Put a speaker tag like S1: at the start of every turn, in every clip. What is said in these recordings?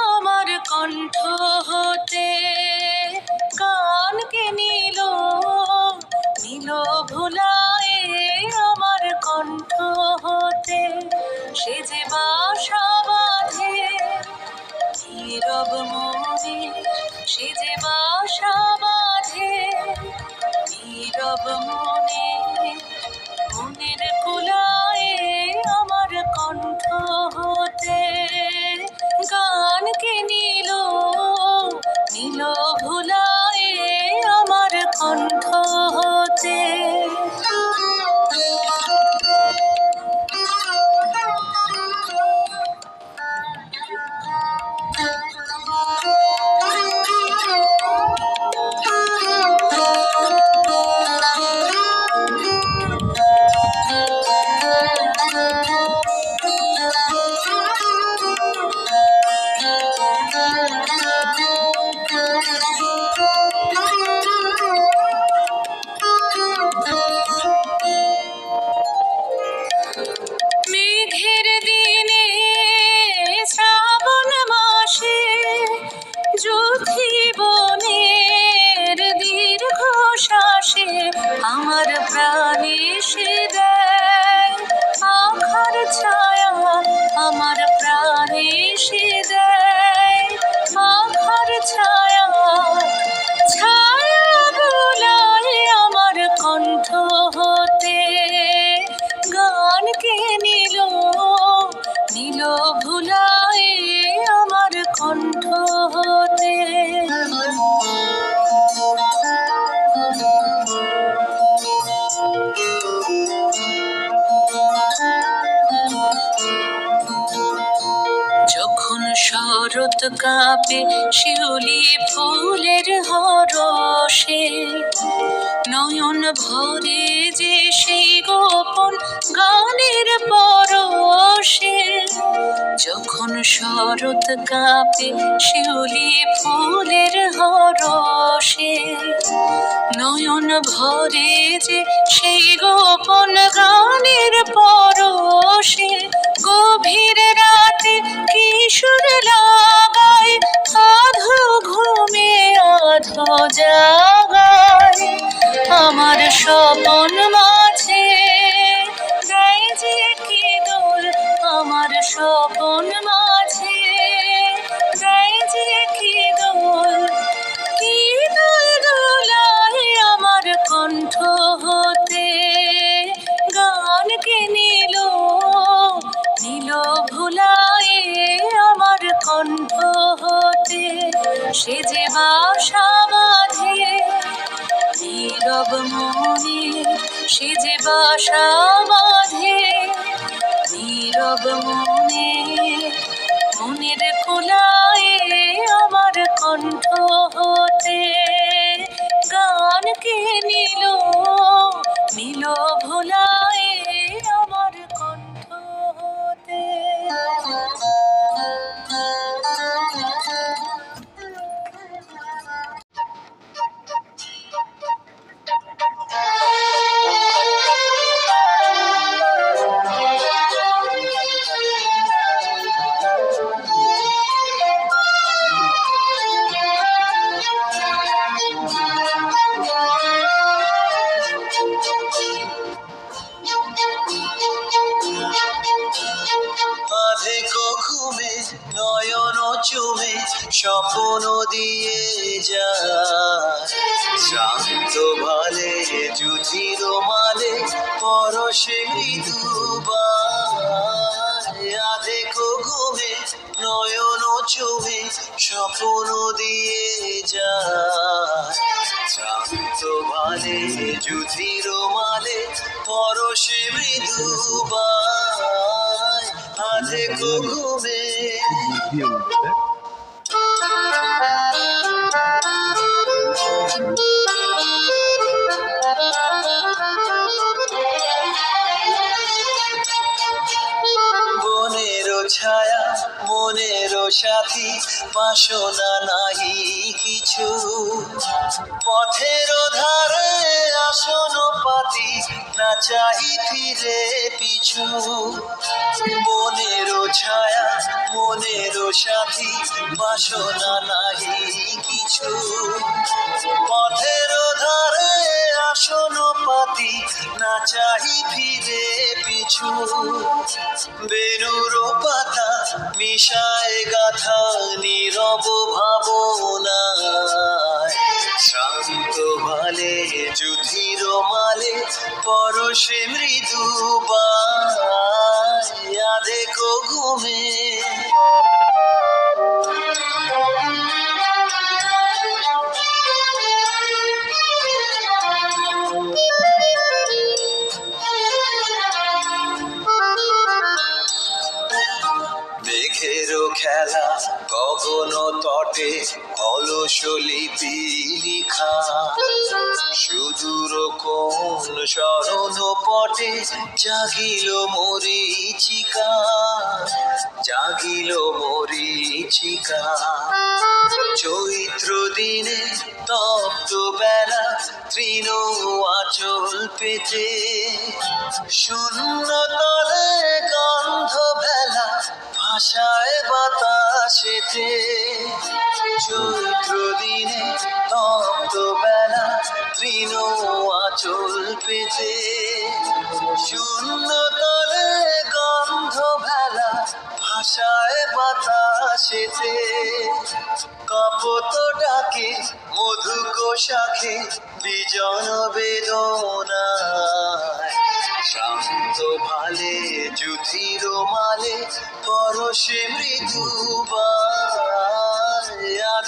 S1: আমার কণ্ঠ হতে কানকে নিল নিল ভুলায়ে, আমার কণ্ঠ হতে সে যে বাসা বাঁধে নীরব মনে, সে যে বাসা বাঁধে নীরব মনে, মনের কুলায়ে আমার কণ্ঠ হতে গানকে নিল নিল ভুলায়ে, আমার কণ্ঠ হতে। মেঘের দিনে শ্রাবণ মাসে জ্যোতি বনের দীর্ঘ শ্বাসে আমার প্রাণে সে দেয় আখার ছায়া, আমার প্রাণে সে দেয় আখার ছায়া, ছায়া বুলায় আমার কণ্ঠ হতে গানকে নিল নিল ভুলায়ে, আমার কণ্ঠ হতে। যখন শরৎ কাঁপে শিউলি ফুলের হরষে, নয়ন ভরে যে সেই গোপন গানের পরশে, যখন শরৎ কাঁপে শিউলি ফুলের হরষে, নয়ন ভরে যে সেই গোপন গানের পরশে, গভীর রাতে কিশোর লাগায় আধো ঘুমে আধো জাগায়, আমার স্বপন মাঝে দেয় যে কি দোল, আমার স্বপন মাঝে দেয় যে কি দোল, কি দোল দোলায় আমার কণ্ঠ হতে গানকে নিল নিল ভুলায়ে, আমার কণ্ঠ হতে সে যে বাসা বাঁধে নীরব মনে, সে যে বাসা বাঁধে নীরব মনে, মনের কুলায়ে আমার কণ্ঠ হতে গানকে নিল নিল ভুলায়ে, আমার কণ্ঠ হতে।
S2: ঘুমে নয়ন চুমে স্বপ্ন দিয়ে যায়, শান্ত ভালে জুথির মালে পরশে মৃদুবায়, আধেকো ঘুমে নয়ন চুমে স্বপ্ন দিয়ে যায়, শান্ত ভালে জুথির মালে পরশে মৃদুবায়, আধেকো ঘুমে। বনেরও ছায়া মনেরও সাথী, বাসনা নাহি কিছু, পথের ধারে আসন পাতি না চাহি ফিরে পিছু, বনের ছায়া মনের সাথী বাসনা নাহি কিছু। পথের ধারে আসন পাতি না চাহি ফিরে পিছু, বেনুর পাতা মিশায় গাথা নীরব ভাবনায়, শান্ত ভালে যুধির মালে পরশে মৃদু দেখো ঘুমে। মেঘেরও খেলা গগন তটে অলস লিপি লিখা, সুদূর কোন শরণ পটে জাগিল মরীচিকা, জাগিল মরীচিকা। চৈত্র দিনে তপ্ত বেলা তৃণ আঁচল পেতে, শূন্য তলে গন্ধ বেলা ভাষায় বাতাসেতে। চৈত্র দিনে তপ্ত বেলা তৃণ আঁচল পেতে, শূন্য তলে গন্ধ বেলা ভাষায় বাতাসেতে। কপত ডাকে মধুক শাখে বিজন বেদনায়, শান্ত ভালে যুধির মালে পরশে মৃদু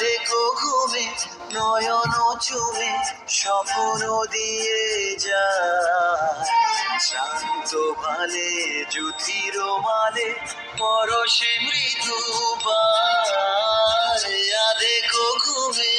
S2: দেখো ঘুমে নয়ন চুমে স্বপ্ন দিয়ে যায়, শান্ত ভালে যুধির মালে পরশে মৃদু দেখো ঘুমে।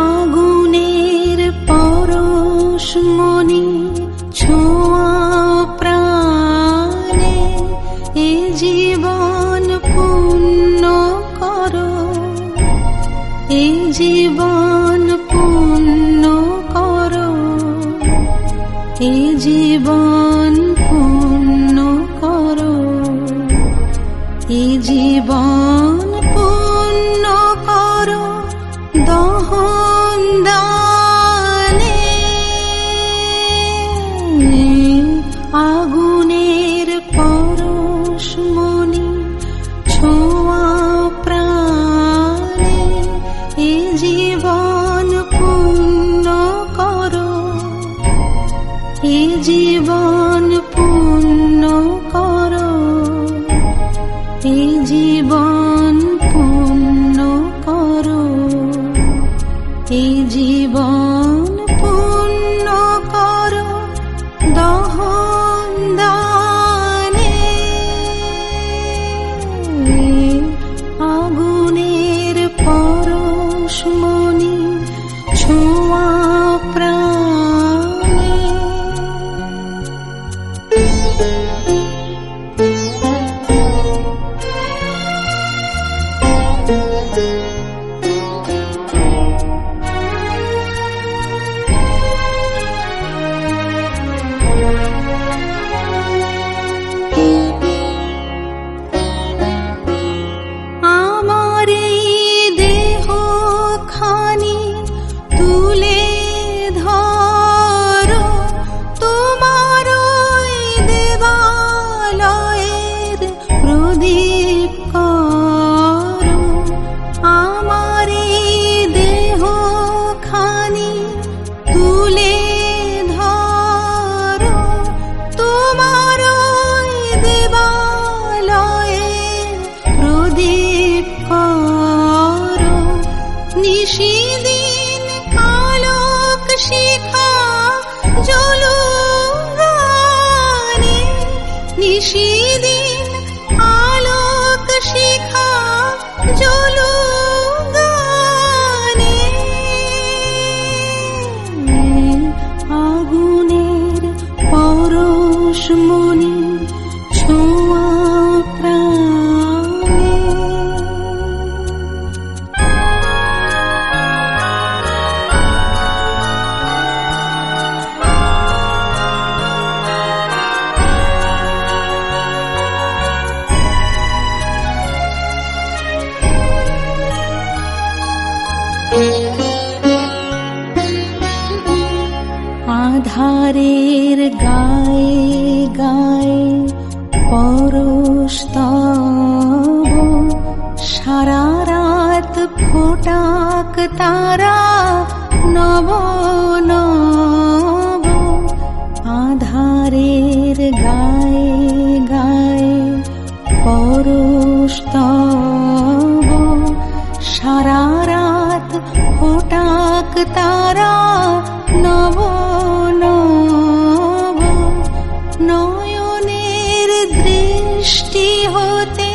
S1: আগুনের পরশমণি ছোঁয়া প্রাণে, এ জীবন পূর্ণ করো, এ জীবন পূর্ণ করো, এ জীবন পূর্ণ করো, এ জীবন পূর্ণ করো দহন দানে। আগুনের পরশমণি ছোঁয়া প্রাণে, এ জীবন পূর্ণ করো, এ জীবন পূর্ণ করো, এ জীবন পূর্ণ করো, এ জীবন পূর্ণ করো দহন দানে। আগুনের পরশমণি ছোঁয়া প্রাণে। আমার এই দেহ খানি তুলে ধরো, তোমার ওই দেবালয়ের প্রদীপ করো। আমার এই দেহ খানি তুলে ধরো, তোমার ওই দেবালয়ের প্রদীপ করো। নিশিদিন আলোক শিখা জ্বলুক গানে, নিশিদিন জ্বলো গানে আগুনের পরশমণি ছোঁয়া প্রাণে। আধারের গায়ে গায়ে পরশ তব, সারা রাত ফোটাক তারা নব নব। আধারের গায়ে গায়ে পরশ তব, সারা রাত ফোটাক তারা নব নব। নয়নের দৃষ্টি হতে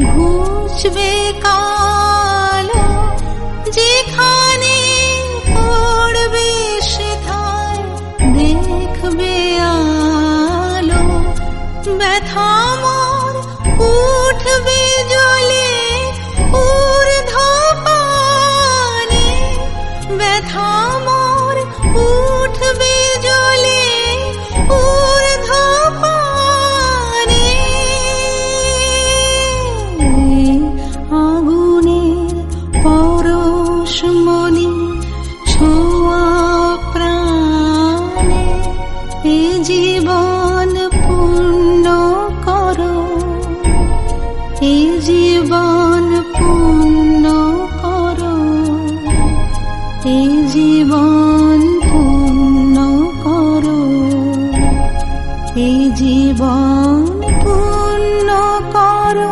S1: ঘুচবে কালো, যেখানে পড়বে সেথায় দেখবে আলো। ব্যথা মোর উঠবে জ্বলে ঊর্ধ্বপানে, ব্যথা মোর উঠবে জ্বলে ঊর্ধ্বপানে। আগুনের পরশমণি ছোঁয়া প্রাণে। এ জীবন পূর্ণ করো, এ জীবন পূর্ণ করো, এ জীবন পূর্ণ করো, এ জীবন পূর্ণ করো।